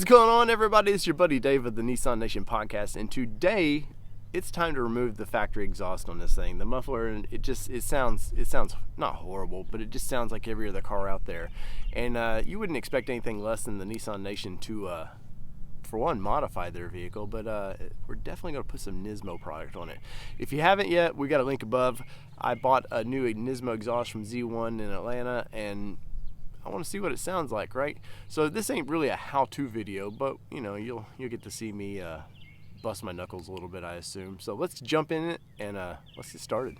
going on, everybody? It's your buddy Dave of the Nissan Nation podcast, and today it's time to remove the factory exhaust on this thing. The muffler, and it sounds not horrible, but it just sounds like every other car out there. And you wouldn't expect anything less than the Nissan Nation to, for one, modify their vehicle, but we're definitely going to put some Nismo product on it. If you haven't yet, we got a link above. I bought a new Nismo exhaust from Z1 in Atlanta, and I want to see what it sounds like, right? So this ain't really a how-to video, but you know, you'll get to see me bust my knuckles a little bit, I assume. So let's jump in it and let's get started.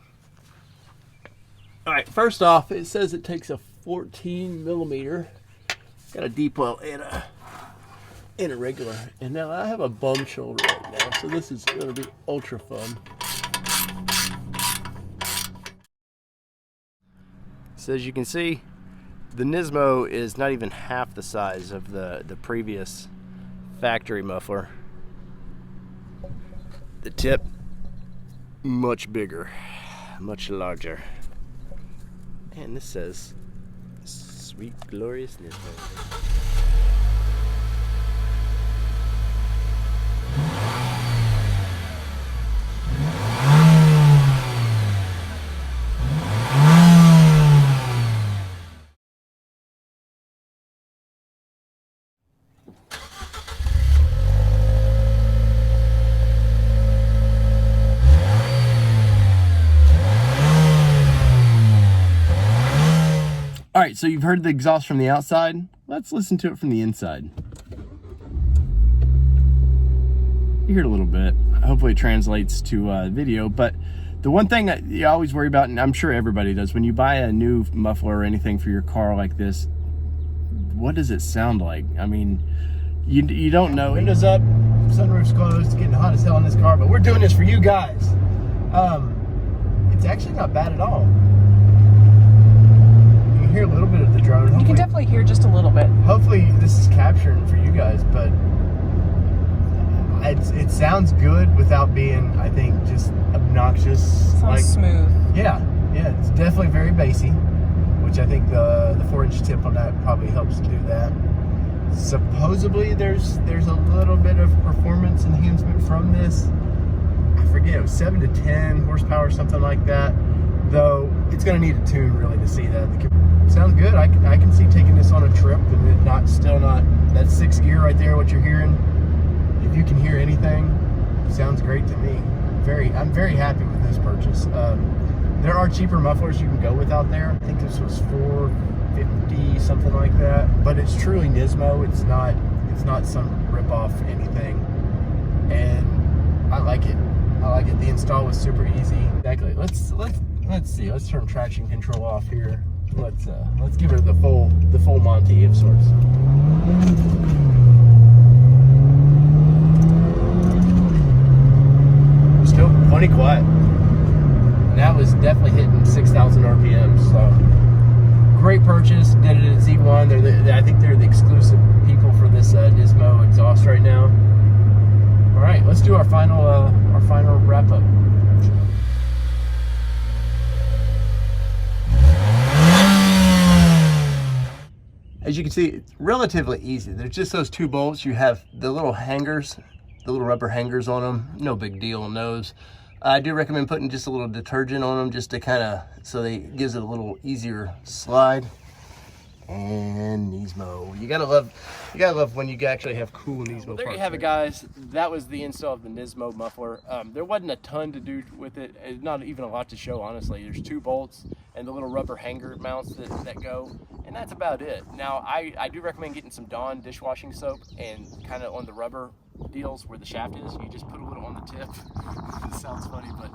All right, first off, it says it takes a 14 millimeter. Got a deep well and a regular. And now I have a bum shoulder right now, so this is going to be ultra fun. So as you can see, the Nismo is not even half the size of the previous factory muffler. The tip, much bigger, much larger. And this says, sweet, glorious Nismo. All right, so you've heard the exhaust from the outside. Let's listen to it from the inside. You heard a little bit. Hopefully it translates to video, but the one thing that you always worry about, and I'm sure everybody does, when you buy a new muffler or anything for your car like this, what does it sound like? I mean, you don't know. Windows up, sunroof's closed, it's getting hot as hell in this car, but we're doing this for you guys. It's actually not bad at all. Hear a little bit of the drone. You can definitely hear just a little bit. Hopefully this is capturing for you guys, but it sounds good without being, I think, just obnoxious. Sounds like smooth. Yeah, it's definitely very bassy, which I think the 4-inch tip on that probably helps do that. Supposedly there's a little bit of performance enhancement from this. I forget, it was 7 to 10 horsepower, something like that. Though it's going to need a tune really to see that. Sounds good. I can see taking this on a trip and it still not that 6th gear right there, what you're hearing. If you can hear anything, sounds great to me. I'm very happy with this purchase. There are cheaper mufflers you can go with out there. I think this was $450, something like that. But it's truly Nismo. It's not some rip-off anything. And I like it. The install was super easy. Exactly. Let's see. Let's turn traction control off here. Let's give her the full Monty of sorts. Still plenty quiet. And that was definitely hitting 6,000 RPM. So great purchase. Did it at Z1. I think they're the exclusive people for this Nismo exhaust right now. All right, let's do our final wrap up. As you can see, it's relatively easy. There's just those 2 bolts. You have the little hangers, the little rubber hangers on them. No big deal on those. I do recommend putting just a little detergent on them just to kind of, so it gives it a little easier slide. And Nismo, you gotta love when you actually have cool Nismo parts. There you have it, guys. That was the install of the Nismo muffler. There wasn't a ton to do with it. It's not even a lot to show, honestly. There's 2 bolts and the little rubber hanger mounts that go, and that's about it. Now, I do recommend getting some Dawn dishwashing soap and kind of on the rubber deals where the shaft is, you just put a little on the tip. It sounds funny, but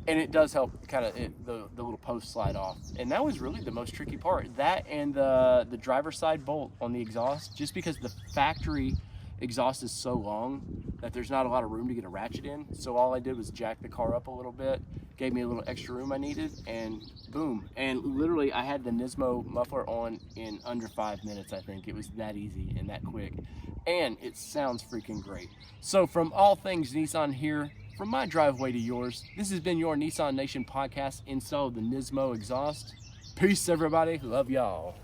and it does help kind of the little post slide off. And that was really the most tricky part. That and the driver's side bolt on the exhaust, just because the factory exhaust is so long that there's not a lot of room to get a ratchet in. So all I did was jack the car up a little bit, gave me a little extra room I needed, and boom. And literally I had the Nismo muffler on in under 5 minutes, I think. It was that easy and that quick. And it sounds freaking great. So from all things Nissan here, from my driveway to yours, this has been your Nissan Nation podcast install of the Nismo exhaust. Peace, everybody. Love y'all.